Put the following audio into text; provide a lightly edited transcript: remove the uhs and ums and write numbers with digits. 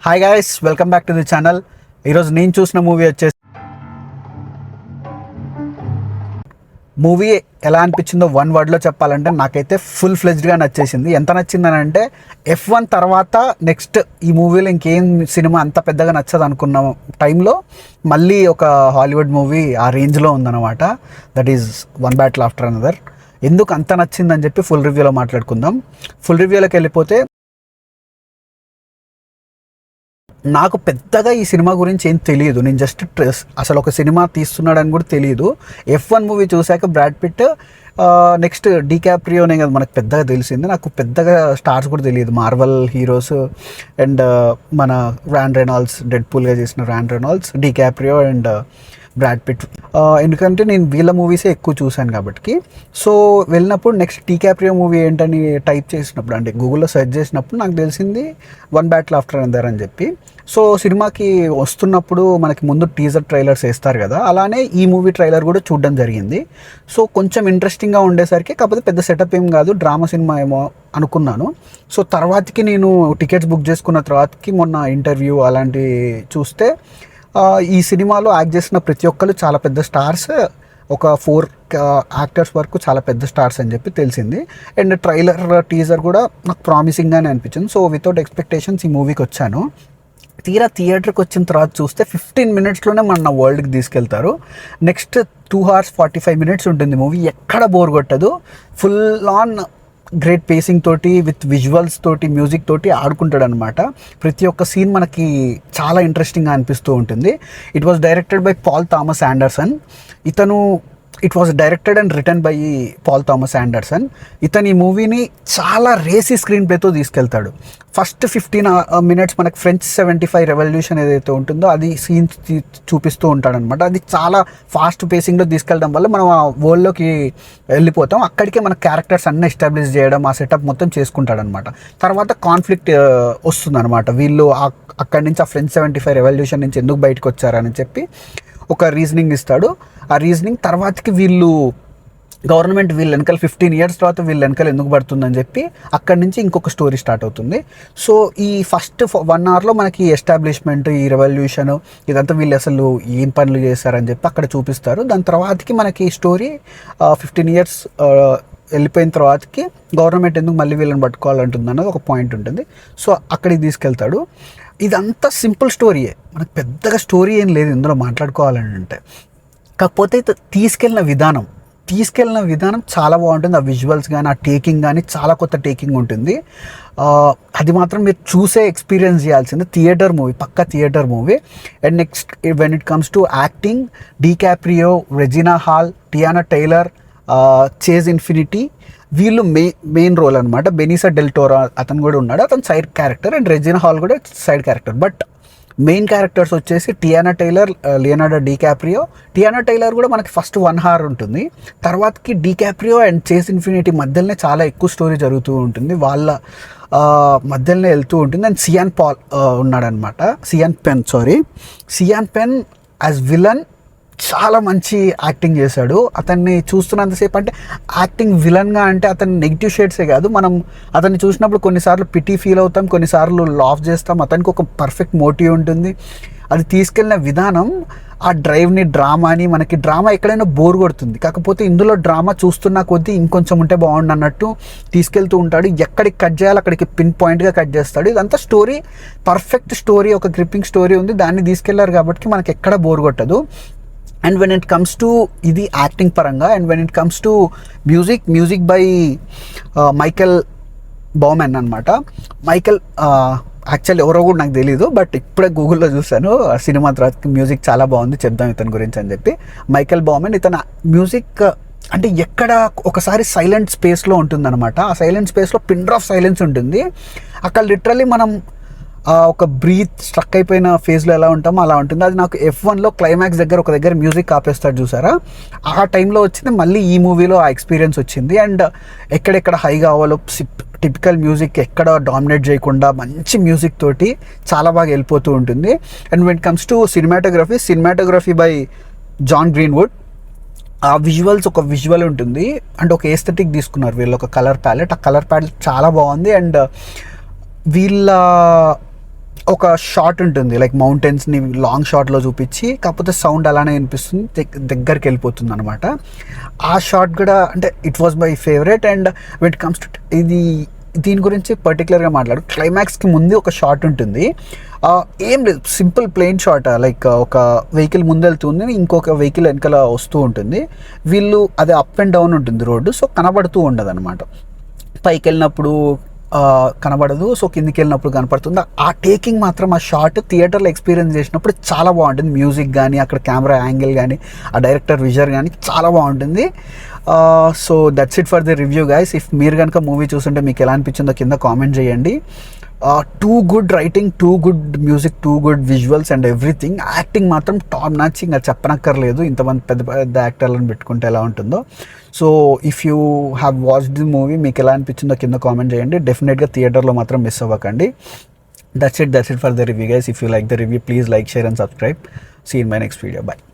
Hi guys, welcome back to the channel. ఈరోజు నేను చూసిన మూవీ వచ్చేసి మూవీ ఎలా అనిపించిందో వన్ వర్డ్లో చెప్పాలంటే నాకైతే ఫుల్ ఫ్లెజ్డ్గా నచ్చేసింది. ఎంత నచ్చిందని అంటే F1 తర్వాత నెక్స్ట్ ఈ మూవీలో ఇంకేం సినిమా అంత పెద్దగా నచ్చదు అనుకున్న టైంలో మళ్ళీ ఒక హాలీవుడ్ మూవీ ఆ రేంజ్లో ఉందన్నమాట. That is one battle after another. ఎందుకు అంత నచ్చిందని చెప్పి ఫుల్ రివ్యూలో మాట్లాడుకుందాం. ఫుల్ రివ్యూలోకి వెళ్ళిపోతే నాకు పెద్దగా ఈ సినిమా గురించి ఏం తెలియదు. నేను జస్ట్ అసలు ఒక సినిమా తీస్తున్నాడని కూడా తెలియదు. F1 మూవీ చూశాక బ్రాడ్ పిట్, నెక్స్ట్ డికాప్రియోనే కదా మనకు పెద్దగా తెలిసింది. నాకు పెద్దగా స్టార్స్ కూడా తెలియదు, మార్వల్ హీరోస్ అండ్ మన ర్యాన్ రెనాల్డ్స్, డెడ్ పూల్గా చేసిన Ryan Reynolds, DiCaprio and Brad Pitt. ఎందుకంటే నేను వీళ్ళ మూవీసే ఎక్కువ చూశాను కాబట్టి. సో వెళ్ళినప్పుడు నెక్స్ట్ డికాప్రియో మూవీ ఏంటని టైప్ చేసినప్పుడు, అంటే గూగుల్లో సెర్చ్ చేసినప్పుడు నాకు తెలిసింది వన్ బ్యాటిల్ ఆఫ్టర్ అనదర్ అని చెప్పి. సో సినిమాకి వస్తున్నప్పుడు మనకి ముందు టీజర్ ట్రైలర్స్ వేస్తారు కదా, అలానే ఈ మూవీ ట్రైలర్ కూడా చూడడం జరిగింది. సో కొంచెం ఇంట్రెస్టింగ్గా ఉండేసరికి, కాకపోతే పెద్ద సెటప్ ఏం కాదు, డ్రామా సినిమా ఏమో అనుకున్నాను. సో తర్వాతకి నేను టికెట్స్ బుక్ చేసుకున్న తర్వాతకి మొన్న ఇంటర్వ్యూ అలాంటివి చూస్తే ఈ సినిమాలో యాక్ట్ చేసిన ప్రతి ఒక్కరు చాలా పెద్ద స్టార్స్, ఒక 4 యాక్టర్స్ వరకు చాలా పెద్ద స్టార్స్ అని చెప్పి తెలిసింది. అండ్ ట్రైలర్ టీజర్ కూడా నాకు ప్రామిసింగ్గానే అనిపించింది. సో వితౌట్ ఎక్స్పెక్టేషన్స్ ఈ మూవీకి వచ్చాను. తీరా థియేటర్కి వచ్చిన తర్వాత చూస్తే 15 మినిట్స్లోనే మన వరల్డ్కి తీసుకెళ్తారు. నెక్స్ట్ 2 hours 45 minutes ఉంటుంది మూవీ. ఎక్కడ బోర్ కొట్టదు. ఫుల్ ఆన్ గ్రేట్ పేసింగ్ తోటి, విత్ విజువల్స్ తోటి, మ్యూజిక్ తోటి ఆడుకుంటాడు అనమాట. ప్రతి ఒక్క సీన్ మనకి చాలా ఇంట్రెస్టింగ్గా అనిపిస్తూ ఉంటుంది. It was directed by Paul Thomas Anderson. It was directed and written by Paul Thomas Anderson. ఇతను ఈ మూవీని చాలా రేసీ స్క్రీన్ ప్లేతో తీసుకెళ్తాడు. ఫస్ట్ 15 minutes మనకి ఫ్రెంచ్ 75 రెవల్యూషన్ ఏదైతే ఉంటుందో అది సీన్స్ చూపిస్తూ ఉంటాడనమాట. అది చాలా ఫాస్ట్ పేసింగ్లో తీసుకెళ్ళడం వల్ల మనం ఆ వరల్డ్లోకి వెళ్ళిపోతాం. అక్కడికే మన క్యారెక్టర్స్ అన్నీ ఎస్టాబ్లిష్ చేయడం, ఆ సెటప్ మొత్తం చేసుకుంటాడనమాట. తర్వాత కాన్ఫ్లిక్ట్ వస్తుందన్నమాట. వీళ్ళు అక్కడి నుంచి ఆ ఫ్రెంచ్ 75 రెవల్యూషన్ నుంచి ఎందుకు బయటకు వచ్చారని చెప్పి ఒక రీజనింగ్ ఇస్తాడు. ఆ రీజనింగ్ తర్వాతకి గవర్నమెంట్ వీళ్ళ వెనకాల 15 years తర్వాత వీళ్ళ వెనకాల ఎందుకు పడుతుందని చెప్పి అక్కడి నుంచి ఇంకొక స్టోరీ స్టార్ట్ అవుతుంది. సో ఈ ఫస్ట్ 1 hourలో మనకి ఎస్టాబ్లిష్మెంట్, ఈ రెవల్యూషన్, ఇదంతా వీళ్ళు అసలు ఏం పనులు చేశారని చెప్పి అక్కడ చూపిస్తారు. దాని తర్వాతకి మనకి స్టోరీ 15 years వెళ్ళిపోయిన తర్వాతకి గవర్నమెంట్ ఎందుకు మళ్ళీ వీళ్ళని పట్టుకోవాలంటుంది అన్నది ఒక పాయింట్ ఉంటుంది. సో అక్కడికి తీసుకెళ్తాడు. ఇదంతా సింపుల్ స్టోరీయే, మనకు పెద్దగా స్టోరీ ఏం లేదు ఇందులో మాట్లాడుకోవాలని అంటే. కాకపోతే తీసుకెళ్ళిన విధానం చాలా బాగుంటుంది. ఆ విజువల్స్ కానీ, ఆ టేకింగ్ కానీ చాలా కొత్త టేకింగ్ ఉంటుంది. అది మాత్రం మీరు చూసే ఎక్స్పీరియన్స్ చేయాల్సింది. థియేటర్ మూవీ, పక్కా theatre movie. And next when it comes to acting, DiCaprio, Regina Hall, Tiana Taylor, Chase Infiniti, వీళ్ళు మెయిన్ రోల్ అనమాట. బెనిసా డెల్ టోరో అతను కూడా ఉన్నాడు, అతను side character. And Regina Hall కూడా side character. But main characters వచ్చేసి Tiana Taylor, Leonardo DiCaprio. Tiana Taylor కూడా మనకి ఫస్ట్ 1 hour ఉంటుంది. తర్వాతకి డికాప్రియో అండ్ చేజ్ ఇన్ఫినిటీ మధ్యలోనే చాలా ఎక్కువ స్టోరీ జరుగుతూ ఉంటుంది, వాళ్ళ మధ్యలోనే వెళ్తూ ఉంటుంది. అండ్ సియాన్ పాల్ ఉన్నాడనమాట, సియాన్ పెన్ యాజ్ విలన్ చాలా మంచి యాక్టింగ్ చేశాడు. అతన్ని చూస్తున్నంతసేపు, అంటే యాక్టింగ్ విలన్గా అంటే అతని నెగిటివ్ షేడ్సే కాదు, మనం అతన్ని చూసినప్పుడు కొన్నిసార్లు పిటీ ఫీల్ అవుతాం, కొన్నిసార్లు లాఫ్ చేస్తాం. అతనికి ఒక పర్ఫెక్ట్ మోటివ్ ఉంటుంది. అది తీసుకెళ్ళిన విధానం, ఆ డ్రైవ్ని, డ్రామాని, మనకి డ్రామా ఎక్కడైనా బోర్ కొడుతుంది, కాకపోతే ఇందులో డ్రామా చూస్తున్నా కొద్దీ ఇంకొంచెం ఉంటే బాగుండు అన్నట్టు తీసుకెళ్తూ ఉంటాడు. ఎక్కడికి కట్ చేయాలి అక్కడికి పిన్ పాయింట్గా కట్ చేస్తాడు. ఇదంతా స్టోరీ, పర్ఫెక్ట్ స్టోరీ, ఒక గ్రిప్పింగ్ స్టోరీ ఉంది. దాన్ని తీసుకెళ్లారు కాబట్టి మనకి ఎక్కడ బోర్ కొట్టదు. And when it comes to ఇది యాక్టింగ్ పరంగా, and when it comes to music by Michael Bowman అనమాట. యాక్చువల్లీ ఎవరో కూడా నాకు తెలీదు, బట్ ఇప్పుడే గూగుల్లో చూశాను సినిమా తర్వాత. మ్యూజిక్ చాలా బాగుంది, చెప్దాం ఇతని గురించి అని చెప్పి. మైకెల్ బౌమెన్, ఇతను మ్యూజిక్ అంటే ఎక్కడ ఒకసారి సైలెంట్ స్పేస్లో ఉంటుందన్నమాట. ఆ సైలెంట్ స్పేస్లో పిన్ డ్రాప్ సైలెన్స్ ఉంటుంది. అక్కడ లిటరలీ మనం ఒక బ్రీత్ స్ట్రక్ అయిపోయిన ఫేజ్లో ఎలా ఉంటామో అలా ఉంటుంది. అది నాకు F1లో క్లైమాక్స్ దగ్గర ఒక దగ్గర మ్యూజిక్ ఆపేస్తాడు చూసారా, ఆ టైంలో వచ్చింది. మళ్ళీ ఈ మూవీలో ఆ ఎక్స్పీరియన్స్ వచ్చింది. అండ్ ఎక్కడెక్కడ హై కావాలో టిపికల్ మ్యూజిక్ ఎక్కడ డామినేట్ చేయకుండా మంచి మ్యూజిక్ తోటి చాలా బాగా వెళ్ళిపోతూ ఉంటుంది. And when it comes to cinematography by John Greenwood. ఆ విజువల్స్, ఒక విజువల్ ఉంటుంది అండ్ ఒక ఎస్థెటిక్ తీసుకున్నారు వీళ్ళు, ఒక కలర్ ప్యాలెట్. ఆ కలర్ ప్యాలెట్ చాలా బాగుంది. అండ్ వీళ్ళ ఒక షాట్ ఉంటుంది లైక్ మౌంటైన్స్ని లాంగ్ షాట్లో చూపించి కాకపోతే సౌండ్ అలానే వినిపిస్తుంది, దగ్గరికి వెళ్ళిపోతుంది అనమాట. ఆ షాట్ కూడా అంటే it was my favourite. And when it comes to ఇది దీని గురించి పర్టికులర్గా మాట్లాడు, క్లైమాక్స్కి ముందు ఒక షాట్ ఉంటుంది, ఏం లేదు సింపుల్ ప్లెయిన్ షాట్, లైక్ ఒక వెహికల్ ముందు వెళ్తుంది, ఇంకొక వెహికల్ వెనకాల వస్తూ ఉంటుంది, వీళ్ళు అదే అప్ అండ్ డౌన్ ఉంటుంది రోడ్డు, సో కనబడుతూ ఉండదు అనమాట. పైకి వెళ్ళినప్పుడు కనబడదు, సో కిందికి వెళ్ళినప్పుడు కనపడుతుంది. ఆ టేకింగ్ మాత్రం ఆ షాట్ థియేటర్లో ఎక్స్పీరియన్స్ చేసినప్పుడు చాలా బాగుంటుంది. మ్యూజిక్ కానీ అక్కడ కెమెరా యాంగిల్ కానీ ఆ డైరెక్టర్ విజర్ కానీ చాలా బాగుంటుంది. So that's it for the review guys. If మీరు కనుక మూవీ చూస్తుంటే మీకు ఎలా అనిపించిందో కింద కామెంట్ చేయండి. Too good writing, too good music, too good visuals and everything. Acting మాత్రం టాప్ నాచ్, ఇంకా చెప్పనక్కర్లేదు. ఇంతమంది పెద్ద పెద్ద యాక్టర్లను పెట్టుకుంటే ఎలా ఉంటుందో. So if you have watched the movie మీకు ఎలా అనిపించిందో కింద కామెంట్ చేయండి. డెఫినెట్గా థియేటర్లో మాత్రం మిస్ అవ్వకండి. That's it for the review guys. If you like the review, please like, share and subscribe. See you in my next video. Bye.